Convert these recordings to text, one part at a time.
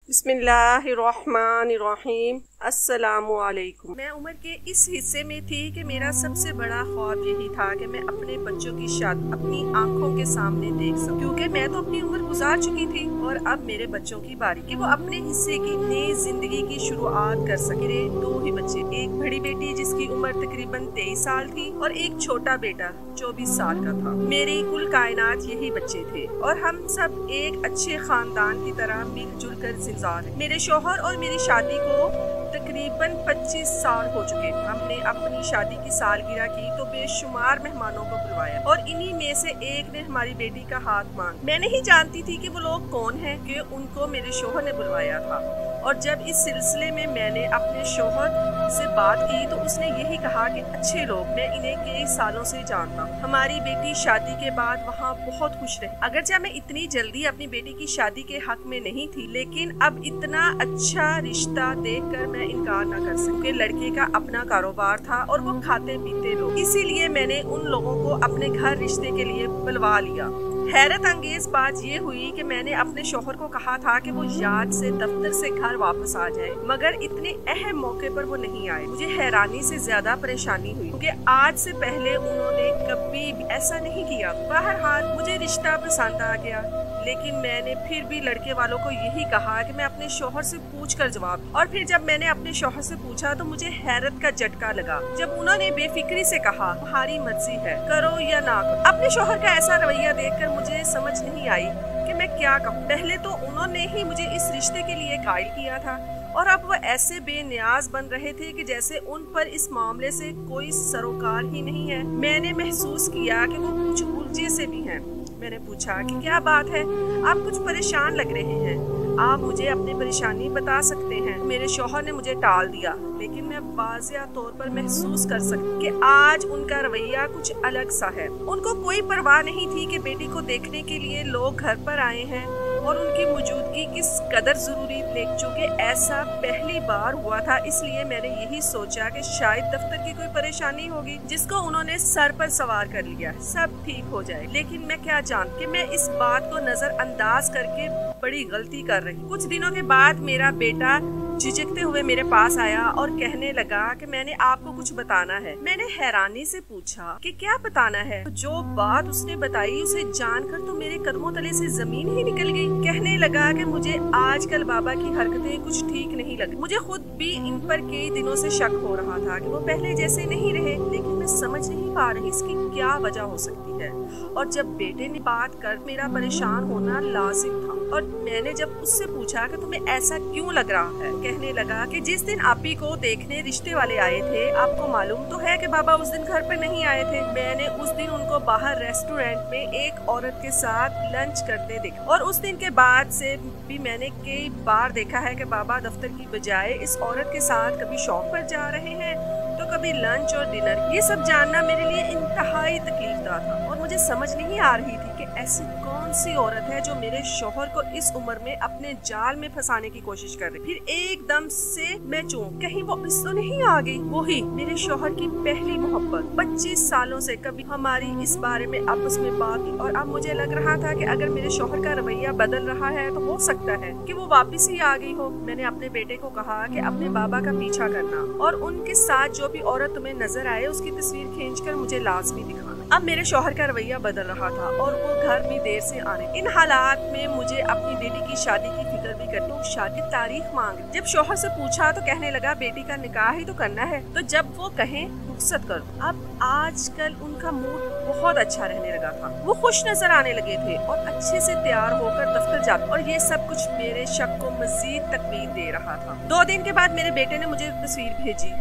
बिस्मिल्लाहिर्रहमानिर्रहीम। अस्सलामुअलैकुम। मैं उम्र के इस हिस्से में थी कि मेरा सबसे बड़ा ख्वाब यही था कि मैं अपने बच्चों की शादी अपनी आंखों के सामने देख सकूं, क्योंकि मैं तो अपनी उम्र गुजार चुकी थी और अब मेरे बच्चों की बारी कि वो अपने हिस्से की नई जिंदगी की शुरुआत कर सके। मेरे दो ही बच्चे, एक बड़ी बेटी जिसकी उम्र तकरीबन 23 साल थी और एक छोटा बेटा 24 साल का था। मेरी कुल कायनात यही बच्चे थे और हम सब एक अच्छे खानदान की तरह मिलजुल कर जिंदा रहे। मेरे शौहर और मेरी शादी को तकरीबन 25 साल हो चुके। हमने अपनी शादी की सालगिरह की तो बेशुमार मेहमानों को बुलवाया और इन्हीं में से एक ने हमारी बेटी का हाथ मांगा। मैं नहीं जानती थी कि वो लोग कौन हैं कि उनको मेरे शौहर ने बुलवाया था। और जब इस सिलसिले में मैंने अपने शौहर से बात की तो उसने यही कहा कि अच्छे लोग, मैं इन्हें कई सालों से जानता हूँ। हमारी बेटी शादी के बाद वहाँ बहुत खुश रही। अगरचे मैं इतनी जल्दी अपनी बेटी की शादी के हक में नहीं थी, लेकिन अब इतना अच्छा रिश्ता देखकर मैं इनकार न कर सकी। लड़के का अपना कारोबार था और वो खाते पीते लोग, इसीलिए मैंने उन लोगों को अपने घर रिश्ते के लिए बुलवा लिया। हैरत अंगेज बात ये हुई कि मैंने अपने शौहर को कहा था कि वो याद से दफ्तर से घर वापस आ जाए, मगर इतने अहम मौके पर वो नहीं आए। मुझे हैरानी से ज्यादा परेशानी हुई क्योंकि आज से पहले उन्होंने कभी भी ऐसा नहीं किया। बहरहाल मुझे रिश्ता पसंद आ गया, लेकिन मैंने फिर भी लड़के वालों को यही कहा कि मैं अपने शौहर से पूछकर जवाब। और फिर जब मैंने अपने शौहर से पूछा तो मुझे हैरत का झटका लगा जब उन्होंने बेफिक्री से कहा, तुम्हारी मर्जी है, करो या ना करो। अपने शौहर का ऐसा रवैया देखकर मुझे समझ नहीं आई कि मैं क्या कहूँ। पहले तो उन्होंने ही मुझे इस रिश्ते के लिए कायल किया था और अब वो ऐसे बेनियाज बन रहे थे कि जैसे उन पर इस मामले से कोई सरोकार ही नहीं है। मैंने महसूस किया कि वो कुछ उलझे से भी हैं। मैंने पूछा कि क्या बात है, आप कुछ परेशान लग रहे हैं, आप मुझे अपनी परेशानी बता सकते हैं। मेरे शौहर ने मुझे टाल दिया, लेकिन मैं वाज़िया तौर पर महसूस कर सकती कि आज उनका रवैया कुछ अलग सा है। उनको कोई परवाह नहीं थी कि बेटी को देखने के लिए लोग घर पर आए हैं और उनकी मौजूदगी किस कदर जरूरी थी। चूँकि ऐसा पहली बार हुआ था, इसलिए मैंने यही सोचा कि शायद दफ्तर की कोई परेशानी होगी जिसको उन्होंने सर पर सवार कर लिया, सब ठीक हो जाए। लेकिन मैं क्या जानती कि मैं इस बात को नजरअंदाज करके बड़ी गलती कर रही। कुछ दिनों के बाद मेरा बेटा झिझकते हुए मेरे पास आया और कहने लगा कि मैंने आपको कुछ बताना है। मैंने हैरानी से पूछा कि क्या बताना है। जो बात उसने बताई उसे जानकर तो मेरे कदमों तले से जमीन ही निकल गई। कहने लगा कि मुझे आजकल बाबा की हरकतें कुछ ठीक नहीं लगी। मुझे खुद भी इन पर कई दिनों से शक हो रहा था कि वो पहले जैसे नहीं रहे, लेकिन मैं समझ नहीं पा रही इसकी क्या वजह हो सकती है। और जब बेटे ने बात कर मेरा परेशान होना लाजिम था और मैंने जब उससे पूछा कि तुम्हें ऐसा क्यों लग रहा है, कहने लगा कि जिस दिन आपी को देखने रिश्ते वाले आए थे, आपको मालूम तो है कि बाबा उस दिन घर पर नहीं आए थे। मैंने उस दिन उनको बाहर रेस्टोरेंट में एक औरत के साथ लंच करते देखा और उस दिन के बाद से भी मैंने कई बार देखा है कि बाबा दफ्तर की बजाय इस औरत के साथ कभी शॉप पर जा रहे हैं तो कभी लंच और डिनर। ये सब जानना मेरे लिए इंतहाई तकलीफदा था और मुझे समझ नहीं आ रही थी कि ऐसी कौन सी औरत है जो मेरे शौहर को इस उम्र में अपने जाल में फंसाने की कोशिश कर रही। फिर एकदम से मैं चौंक, कहीं वो इस तो नहीं आ गई वही मेरे शौहर की पहली मोहब्बत। 25 सालों से कभी हमारी इस बारे में आपस में बात की और अब मुझे लग रहा था कि अगर मेरे शौहर का रवैया बदल रहा है तो हो सकता है कि वो वापस ही आ गई हो। मैंने अपने बेटे को कहा कि अपने बाबा का पीछा करना और उनके साथ जो भी औरत तुम्हें नजर आए उसकी तस्वीर खींचकर मुझे लाजमी दिखाना। अब मेरे शौहर का रवैया बदल रहा था और वो घर भी देर से आने। इन हालात में मुझे अपनी बेटी की शादी की फिक्र भी करनी। शादी तारीख मांग, जब शौहर से पूछा तो कहने लगा बेटी का निकाह ही तो करना है, तो जब वो कहें रुखसत कर दो। अब आजकल उनका मूड बहुत अच्छा रहने लगा था, वो खुश नजर आने लगे थे और अच्छे से तैयार होकर दफ्तर जाते और ये सब कुछ मेरे शक को मजीद तकवीत दे रहा था। 2 दिन के बाद मेरे बेटे ने मुझे तस्वीर भेजी।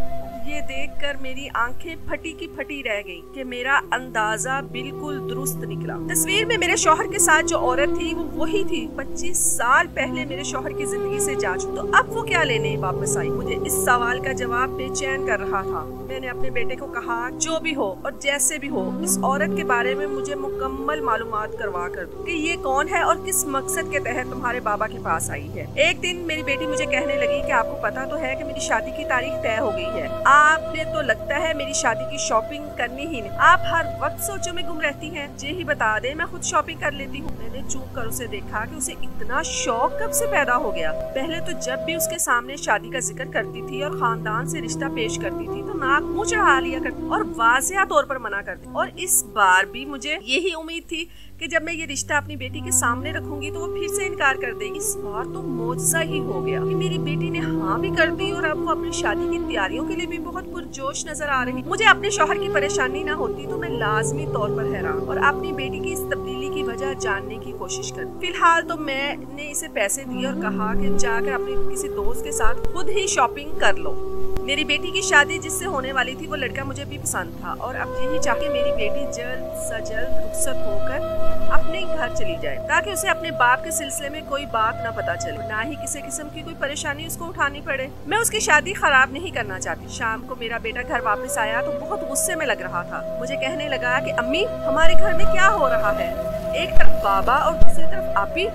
ये देखकर मेरी आंखें फटी की फटी रह गई कि मेरा अंदाजा बिल्कुल दुरुस्त निकला। तस्वीर में मेरे शौहर के साथ जो औरत थी वो वही थी 25 साल पहले मेरे शौहर की जिंदगी से जा चुकी। तो अब वो क्या लेने वापस आई? मुझे इस सवाल का जवाब बेचैन कर रहा था। मैंने अपने बेटे को कहा जो भी हो और जैसे भी हो इस औरत के बारे में मुझे मुकम्मल मालूमात करवा कर दो कि ये कौन है और किस मकसद के तहत तुम्हारे बाबा के पास आई है। एक दिन मेरी बेटी मुझे कहने लगी कि आपको पता तो है कि मेरी शादी की तारीख तय हो गई है, आपने तो लगता है मेरी शादी की शॉपिंग करनी ही नहीं। आप हर वक्त सोचों में गुम रहती हैं। जे ही बता दे, मैं खुद शॉपिंग कर लेती हूँ। मैंने चूक कर उसे देखा कि उसे इतना शौक कब से पैदा हो गया। पहले तो जब भी उसके सामने शादी का जिक्र करती थी और खानदान से रिश्ता पेश करती थी तो नाक मुँह चढ़ा लिया करती और वाज़िया तौर पर मना करती। और इस बार भी मुझे यही उम्मीद थी कि जब मैं ये रिश्ता अपनी बेटी के सामने रखूंगी तो वो फिर से इनकार कर देगी। इस बार तो मौजज़ा ही हो गया कि मेरी बेटी ने हाँ भी कर दी और अब वो अपनी शादी की तैयारियों के लिए भी बहुत पुरजोश नजर आ रही। मुझे अपने शौहर की परेशानी ना होती तो मैं लाजमी तौर पर हैरान और अपनी बेटी की इस तब्दीली की वजह जानने की कोशिश कर। फिलहाल तो मैंने इसे पैसे दिए और कहा कि जाकर अपने किसी दोस्त के साथ खुद ही शॉपिंग कर लो। मेरी बेटी की शादी जिससे होने वाली थी वो लड़का मुझे भी पसंद था और अब यही चाह के मेरी बेटी जल्द से जल्द रुखसत होकर अपने घर चली जाए ताकि उसे अपने बाप के सिलसिले में कोई बात न पता चले, ना ही किसी किस्म की कोई परेशानी उसको उठानी पड़े। मैं उसकी शादी खराब नहीं करना चाहती। शाम को मेरा बेटा घर वापस आया तो बहुत गुस्से में लग रहा था। मुझे कहने लगा कि अम्मी हमारे घर में क्या हो रहा है। एक तरफ बाबा और दूसरी तरफ आपी।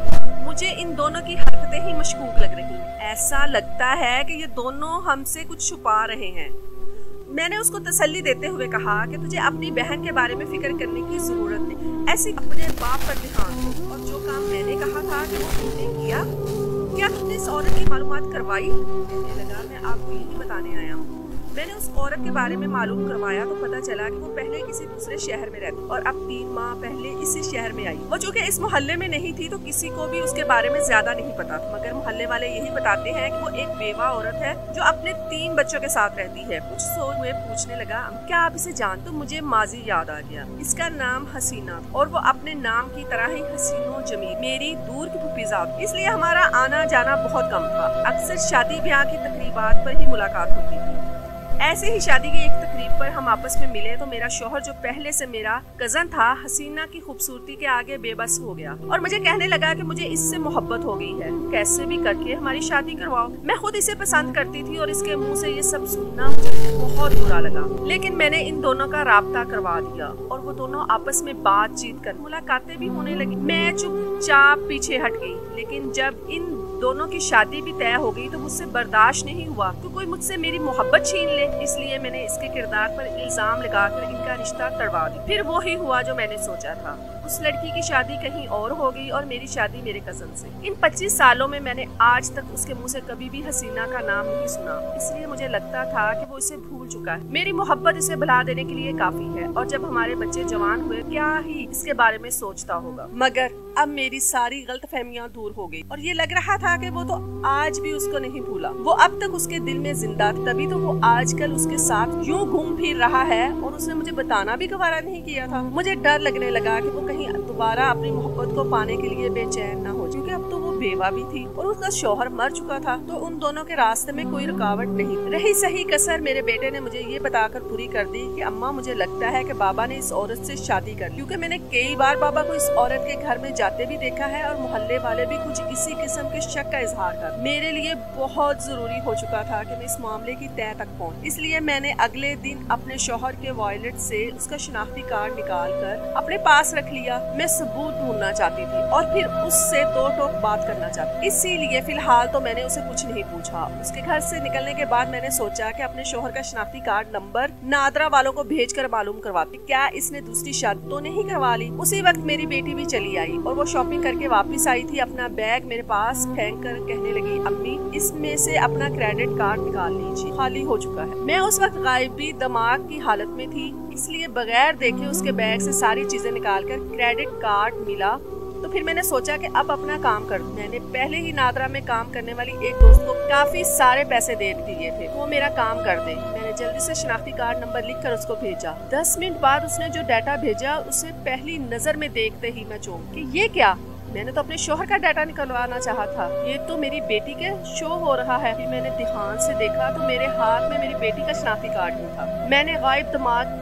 मुझे इन दोनों की हरकतें ही मशकूक लग रही हैं। ऐसा लगता है कि ये दोनों हमसे कुछ छुपा रहे हैं। मैंने उसको तसल्ली देते हुए कहा कि तुझे अपनी बहन के बारे में फिक्र करने की जरूरत नहीं, ऐसे अपने बाप पर ध्यान दो। और जो काम मैंने कहा था कि वो तुमने किया, क्या तुमने इस औरत की मालूमात करवाई? कहने लगा मैं आपको यही बताने आया हूँ। मैंने उस औरत के बारे में मालूम करवाया तो पता चला कि वो पहले किसी दूसरे शहर में रहती और अब 3 माह पहले इसी शहर में आई। वो चूँकि इस मोहल्ले में नहीं थी तो किसी को भी उसके बारे में ज्यादा नहीं पता, मगर मोहल्ले वाले यही बताते हैं कि वो एक बेवा औरत है जो अपने 3 बच्चों के साथ रहती है। कुछ सोच हुए पूछने लगा क्या आप इसे जानते? तो मुझे माजी याद आ गया। इसका नाम हसीना और वो अपने नाम की तरह ही हसीनो जमील मेरी दूर की फुफीजाद, इसलिए हमारा आना जाना बहुत कम था। अक्सर शादी ब्याह की तकरीबात पर ही मुलाकात होती थी। ऐसे ही शादी की एक तकरीब पर हम आपस में मिले तो मेरा शौहर जो पहले से मेरा कजन था हसीना की खूबसूरती के आगे बेबस हो गया और मुझे कहने लगा कि मुझे इससे मोहब्बत हो गई है, कैसे भी करके हमारी शादी करवाओ। मैं खुद इसे पसंद करती थी और इसके मुंह से ये सब सुनना मुझे बहुत बुरा लगा, लेकिन मैंने इन दोनों का राब्ता करवा दिया और वो दोनों आपस में बातचीत कर मुलाकातें भी होने लगी। मैं चुपचाप पीछे हट गई, लेकिन जब इन दोनों की शादी भी तय हो गई तो मुझसे बर्दाश्त नहीं हुआ कि कोई मुझसे मेरी मोहब्बत छीन ले, इसलिए मैंने इसके किरदार पर इल्जाम लगाकर इनका रिश्ता तड़वा दिया। फिर वो ही हुआ जो मैंने सोचा था। उस लड़की की शादी कहीं और हो गई और मेरी शादी मेरे कजन से। इन 25 सालों में मैंने आज तक उसके मुंह से कभी भी हसीना का नाम नहीं सुना, इसलिए मुझे लगता था कि वो इसे भूल चुका है। मेरी मोहब्बत इसे भुला देने के लिए काफी है और जब हमारे बच्चे जवान हुए क्या ही इसके बारे में सोचता होगा। मगर अब मेरी सारी गलतफहमियां दूर हो गई और ये लग रहा था कि वो तो आज भी उसको नहीं भूला। वो अब तक उसके दिल में जिंदा था, तभी तो वो आजकल उसके साथ यूं घूम फिर रहा है और उसने मुझे बताना भी गवारा नहीं किया था। मुझे डर लगने लगा कि वो कहीं दोबारा अपनी मोहब्बत को पाने के लिए बेचैन ना हो, क्योंकि अब तो वो बेवा भी थी और उसका शौहर मर चुका था, तो उन दोनों के रास्ते में कोई रुकावट नहीं रही। सही कसर मेरे बेटे ने मुझे ये बताकर पूरी कर दी कि अम्मा मुझे लगता है कि बाबा ने इस औरत से शादी कर, क्योंकि मैंने कई बार बाबा को इस औरत के घर में जाते भी देखा है और मोहल्ले वाले भी कुछ इसी किस्म के शक का इजहार कर। मेरे लिए बहुत जरूरी हो चुका था कि मैं इस मामले की तह तक पहुंच, इसलिए मैंने अगले दिन अपने शौहर के वॉलेट से उसका शनाख्ती कार्ड निकाल कर अपने पास रख लिया। मैं सबूत ढूंढना चाहती थी और फिर उससे 2 टोक बात करना चाहती, इसीलिए फिलहाल तो मैंने उसे कुछ नहीं पूछा। उसके घर से निकलने के बाद मैंने सोचा कि अपने शौहर का शनाख्ती कार्ड नंबर नादरा वालों को भेजकर मालूम करवाती क्या इसने दूसरी शादी तो नहीं करवा ली। उसी वक्त मेरी बेटी भी चली आई और वो शॉपिंग करके वापस आई थी। अपना बैग मेरे पास फेंक कर कहने लगी अम्मी इसमें से अपना क्रेडिट कार्ड निकाल लीजिए, खाली हो चुका है। मैं उस वक्त गायबी दिमाग की हालत में थी, इसलिए बगैर देखे उसके बैग से सारी चीजें निकालकर क्रेडिट कार्ड मिला तो फिर मैंने सोचा कि अब अपना काम कर दूं। मैंने पहले ही नादरा में काम करने वाली एक दोस्त को काफी सारे पैसे दे दिए थे, वो मेरा काम कर दे। मैंने जल्दी से शनाख्ती कार्ड नंबर लिखकर उसको भेजा। 10 मिनट बाद उसने जो डाटा भेजा उसे पहली नजर में देखते ही मैं चौंक कि ये क्या, मैंने तो अपने शौहर का डाटा निकलवाना चाहा था, ये तो मेरी बेटी के शो हो रहा है। फिर मैंने ध्यान से देखा तो मेरे हाथ में मेरी बेटी का शनाख्ती कार्ड नहीं था। मैंने गायब दिमाग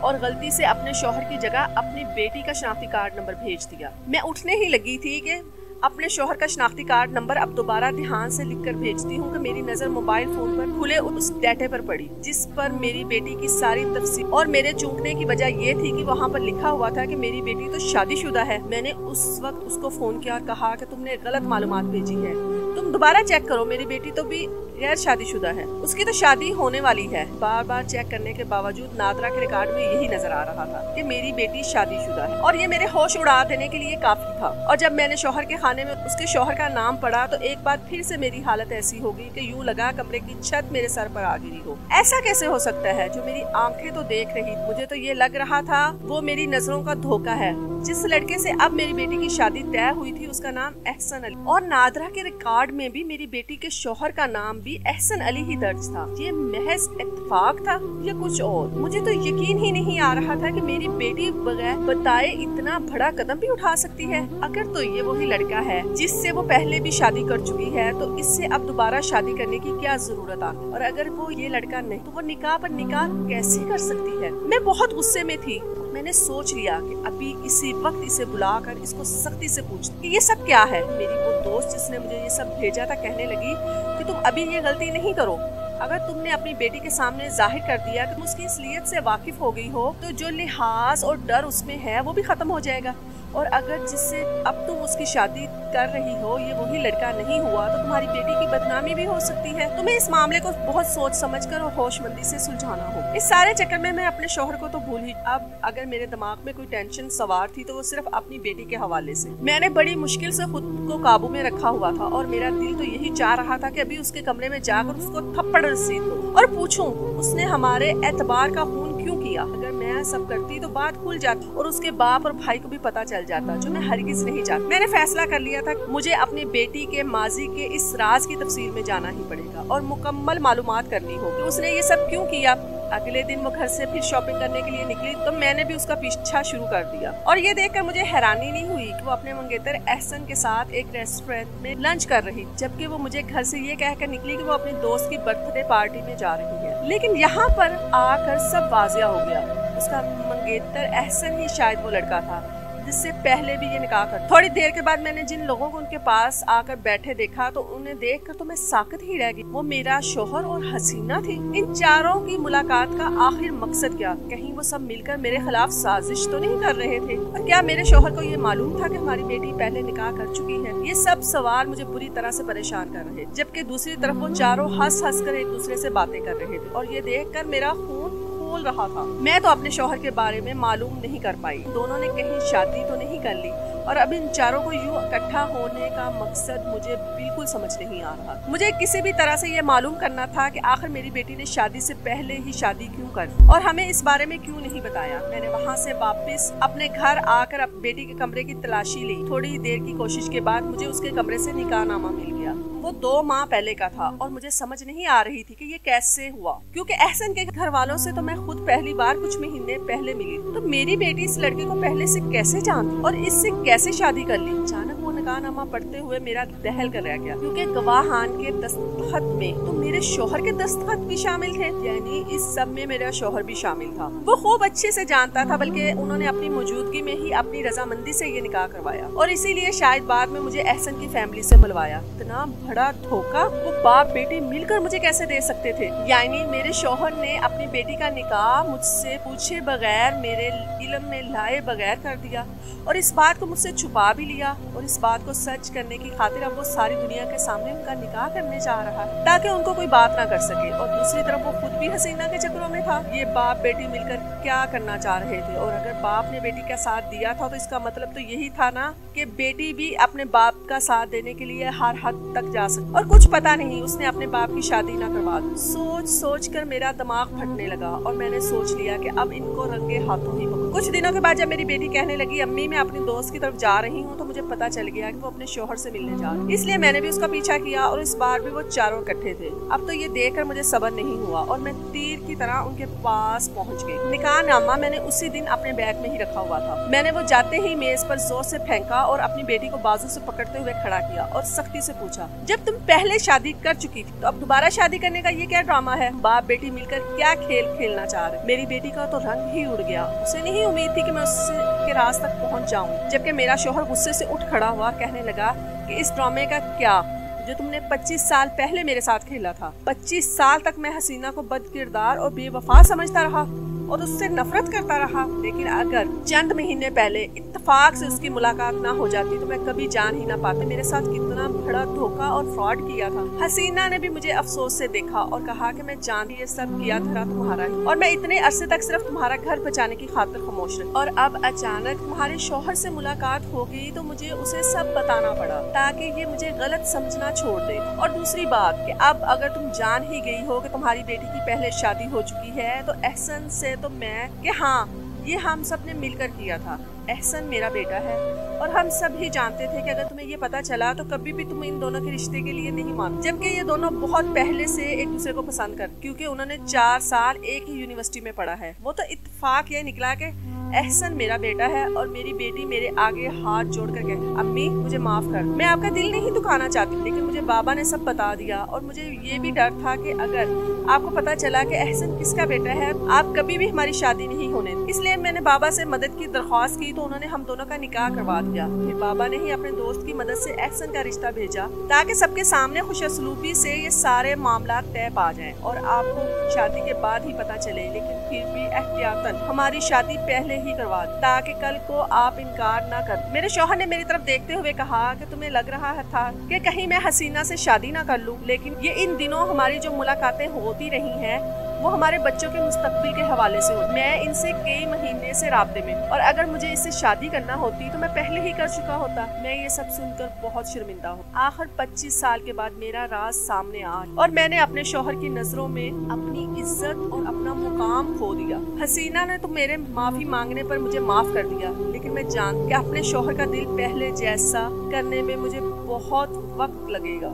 और गलती से अपने शौहर की जगह अपनी बेटी का शनाख्ती कार्ड नंबर भेज दिया। मैं उठने ही लगी थी कि अपने शौहर का शनाख्ती कार्ड नंबर अब दोबारा ध्यान से लिखकर भेजती हूँ कि मेरी नजर मोबाइल फोन पर खुले उस डाटे पर पड़ी जिस पर मेरी बेटी की सारी तफसील, और मेरे चूकने की वजह ये थी कि वहाँ पर लिखा हुआ था कि मेरी बेटी तो शादीशुदा है। मैंने उस वक्त उसको फोन किया और कहा कि तुमने गलत मालूमात भेजी है, तुम दोबारा चेक करो, मेरी बेटी तो भी गैर शादीशुदा है। उसकी तो शादी होने वाली है। बार बार चेक करने के बावजूद नादरा के रिकॉर्ड में यही नजर आ रहा था कि मेरी बेटी शादीशुदा है, और ये मेरे होश उड़ा देने के लिए काफी था। और जब मैंने शौहर के खाने में उसके शौहर का नाम पढ़ा तो एक बार फिर से मेरी हालत ऐसी होगी कि यूं लगा कमरे की छत मेरे सर पर आ गिरी हो। ऐसा कैसे हो सकता है? जो मेरी आंखें तो देख रही, मुझे तो ये लग रहा था वो मेरी नजरों का धोखा है। जिस लड़के से अब मेरी बेटी की शादी तय हुई थी उसका नाम एहसन अली, और नादरा के रिकॉर्ड में भी मेरी बेटी के शौहर का नाम भी एहसन अली ही दर्ज था। ये महज इत्तेफाक था या कुछ और? मुझे तो यकीन ही नहीं आ रहा था कि मेरी बेटी बगैर बताए इतना बड़ा कदम भी उठा सकती है। अगर तो ये वही लड़का है जिससे वो पहले भी शादी कर चुकी है तो इससे अब दोबारा शादी करने की क्या जरूरत आ? और अगर वो ये लड़का नहीं तो वो निकाह पर निकाह कैसे कर सकती है? मैं बहुत गुस्से में थी। मैंने सोच लिया कि अभी इसी वक्त इसे बुलाकर इसको सख्ती से पूछती कि ये सब क्या है। मेरी वो दोस्त जिसने मुझे ये सब भेजा था कहने लगी कि तुम अभी ये गलती नहीं करो। अगर तुमने अपनी बेटी के सामने जाहिर कर दिया कि तुम उसकी असलियत से वाकिफ हो गई हो तो जो लिहाज और डर उसमें है वो भी खत्म हो जाएगा। और अगर जिससे अब तुम उसकी शादी कर रही हो ये वही लड़का नहीं हुआ तो तुम्हारी बेटी की बदनामी भी हो सकती है। तुम्हें इस मामले को बहुत सोच समझकर और होशमंदी से सुलझाना होगा। इस सारे चक्कर में मैं अपने शौहर को तो भूल ही, अब अगर मेरे दिमाग में कोई टेंशन सवार थी तो वो सिर्फ अपनी बेटी के हवाले से। मैंने बड़ी मुश्किल से खुद को काबू में रखा हुआ था और मेरा दिल तो यही चाह रहा था कि अभी उसके कमरे में जाकर उसको थप्पड़ रसीद दूं और पूछूं उसने हमारे एतबार का खून क्यों किया। अगर मैं सब करती तो बात खुल जाती और उसके बाप और भाई को भी पता चल जाता, जो मैं हरगिज नहीं चाहती। मैंने फैसला कर लिया था कि मुझे अपनी बेटी के माजी के इस राज की तफसील में जाना ही पड़ेगा और मुकम्मल मालूमात करनी होगी कि उसने ये सब क्यों किया। अगले दिन वो घर से फिर शॉपिंग करने के लिए निकली तो मैंने भी उसका पीछा शुरू कर दिया। और ये देखकर मुझे हैरानी नहीं हुई कि वो अपने मंगेतर एहसन के साथ एक रेस्टोरेंट में लंच कर रही, जबकि वो मुझे घर से ये कहकर निकली कि वो अपनी दोस्त की बर्थडे पार्टी में जा रही है। लेकिन यहाँ पर आकर सब वाजिया हो गया। उसका मंगेतर एहसन ही शायद वो लड़का था जिससे पहले भी ये निकाह कर। थोड़ी देर के बाद मैंने जिन लोगों को उनके पास आकर बैठे देखा तो उन्हें देखकर तो मैं साकत ही रह गई। वो मेरा शौहर और हसीना थी। इन चारों की मुलाकात का आखिर मकसद क्या? कहीं वो सब मिलकर मेरे खिलाफ साजिश तो नहीं कर रहे थे? और क्या मेरे शौहर को ये मालूम था कि हमारी बेटी पहले निकाह कर चुकी है? ये सब सवाल मुझे बुरी तरह से परेशान कर रहे, जबकि दूसरी तरफ वो चारों हंस हंस कर एक दूसरे से बातें कर रहे थे और ये देख कर मेरा खून बोल रहा था। मैं तो अपने शौहर के बारे में मालूम नहीं कर पाई। दोनों ने कहीं शादी तो नहीं कर ली और अब इन चारों को यूं इकट्ठा होने का मकसद मुझे बिल्कुल समझ नहीं आ रहा। मुझे किसी भी तरह से ये मालूम करना था कि आखिर मेरी बेटी ने शादी से पहले ही शादी क्यों कर और हमें इस बारे में क्यों नहीं बताया। मैंने वहाँ से वापस अपने घर आकर बेटी के कमरे की तलाशी ली। थोड़ी देर की कोशिश के बाद मुझे उसके कमरे से निकाहनामा मिल गया। वो 2 माह पहले का था और मुझे समझ नहीं आ रही थी कि ये कैसे हुआ, क्योंकि एहसन के घर वालों से तो मैं खुद पहली बार कुछ महीने पहले मिली। तो मेरी बेटी इस लड़के को पहले से कैसे जानती और इससे कैसे शादी कर ली? अचानक वो निकाहनामा पढ़ते हुए मेरा दहल कर रह गया, क्योंकि गवाहान के दस्तखत में तो मेरे शौहर के दस्तखत भी शामिल थे। यानी इस सब में मेरा शौहर भी शामिल था। वो खूब अच्छे से जानता था, बल्कि उन्होंने अपनी मौजूदगी में ही अपनी रजामंदी से ये निकाह करवाया और इसीलिए शायद बाद में मुझे एहसन की फैमिली से मिलवाया। इतना बड़ा धोखा वो बाप बेटी मिलकर मुझे कैसे दे सकते थे? यानी मेरे शौहर ने अपनी बेटी का निकाह मुझसे पूछे बगैर, मेरे इल्म में लाए बगैर कर दिया और इस बात को मुझसे छुपा भी लिया और इस बात को सच करने की खातिर अब वो सारी दुनिया के सामने उनका निकाह करने जा रहा है ताकि उनको कोई बात ना कर सके। और दूसरी तरफ वो खुद भी हसीना के चक्करों में था। ये बाप बेटी मिलकर क्या करना चाह रहे थे? और अगर बाप ने बेटी का साथ दिया था तो इसका मतलब तो यही था ना कि बेटी भी अपने बाप का साथ देने के लिए हर हद तक जा सकती। और कुछ पता नहीं उसने अपने बाप की शादी ना करवा दी। सोच सोच कर मेरा दिमाग फटने लगा और मैंने सोच लिया कि अब इनको रंगे हाथों ही पकड़ूं। कुछ दिनों के बाद जब मेरी बेटी कहने लगी अम्मी मैं अपनी दोस्त की तरफ जा रही हूँ, तो मुझे पता चल गया कि वो अपने शौहर से मिलने जा रही। इसलिए मैंने भी उसका पीछा किया और इस बार भी वो चारों इकट्ठे थे। अब तो ये देखकर मुझे सब्र नहीं हुआ और मैं तीर की तरह उनके पास पहुँच गई। निकाहनामा मैंने उसी दिन अपने बैग में ही रखा हुआ था। मैंने वो जाते ही मेज पर जोर से फेंका और अपनी बेटी को बाजू से पकड़ते हुए खड़ा किया और सख्ती से पूछा, जब तुम पहले शादी कर चुकी थी तो अब दोबारा शादी करने का ये क्या ड्रामा है? बाप बेटी मिलकर क्या खेल खेलना चाह रहे? मेरी बेटी का तो रंग ही उड़ गया। उसे नहीं उम्मीद थी कि मैं उसके राज तक पहुंच जाऊं, जबकि मेरा शौहर गुस्से से उठ खड़ा हुआ, कहने लगा कि इस ड्रामे का क्या जो तुमने 25 साल पहले मेरे साथ खेला था। 25 साल तक मैं हसीना को बदकिरदार और बेवफा समझता रहा और उससे नफरत करता रहा। लेकिन अगर चंद महीने पहले इत्तेफाक से उसकी मुलाकात ना हो जाती तो मैं कभी जान ही ना पाती मेरे साथ कितना बड़ा धोखा और फ्रॉड किया था। हसीना ने भी मुझे अफसोस से देखा और कहा कि मैं जानती ये सब किया था तुम्हारा ही, और मैं इतने अरसे तक सिर्फ तुम्हारा घर बचाने की खातिर खामोश रही, और अब अचानक तुम्हारे शौहर से मुलाकात हो गई तो मुझे उसे सब बताना पड़ा ताकि ये मुझे गलत समझना छोड़ दे। और दूसरी बात कि अब अगर तुम जान ही गई हो कि तुम्हारी बेटी की पहले शादी हो चुकी है तो एहसन से तो मैं कि हाँ ये हम सब ने मिलकर किया था। एहसन मेरा बेटा है और हम सब ही जानते थे कि अगर तुम्हें ये पता चला तो कभी भी तुम इन दोनों के रिश्ते के लिए नहीं मान, जबकि ये दोनों बहुत पहले से एक दूसरे को पसंद कर, क्योंकि उन्होंने 4 साल एक ही यूनिवर्सिटी में पढ़ा है। वो तो इत्तेफाक ये निकला कि एहसन मेरा बेटा है और मेरी बेटी मेरे आगे हाथ जोड़कर कहे अम्मी मुझे माफ कर, मैं आपका दिल नहीं दुखाना चाहती, लेकिन मुझे बाबा ने सब बता दिया और मुझे ये भी डर था कि अगर आपको पता चला कि एहसन किसका बेटा है आप कभी भी हमारी शादी नहीं होने, इसलिए मैंने बाबा से मदद की दरख्वास्त की तो उन्होंने हम दोनों का निकाह करवा दिया। फिर बाबा ने ही अपने दोस्त की मदद से एहसन का रिश्ता भेजा ताकि सबके सामने खुशसलूकी से ये सारे मामला तय पा जाएं और आपको शादी के बाद ही पता चले, लेकिन फिर भी एहतियातन हमारी शादी पहले ही करवा दी ताकि कल को आप इनकार ना कर। मेरे शौहर ने मेरी तरफ देखते हुए कहा कि तुम्हें लग रहा था कि कहीं मैं हसीना से शादी ना कर लूं, लेकिन ये इन दिनों हमारी जो मुलाकातें होती रही हैं वो हमारे बच्चों के मुस्तकबिल के हवाले से हो। मैं इनसे कई महीने से राब्ते में, और अगर मुझे इससे शादी करना होती तो मैं पहले ही कर चुका होता। मैं ये सब सुनकर बहुत शर्मिंदा हूँ। आखिर 25 साल के बाद मेरा राज सामने आ और मैंने अपने शौहर की नजरों में अपनी इज्जत और अपना मुकाम खो दिया। हसीना ने तो मेरे माफी मांगने पर मुझे माफ कर दिया, लेकिन मैं जानती कि अपने शौहर का दिल पहले जैसा करने में मुझे बहुत वक्त लगेगा।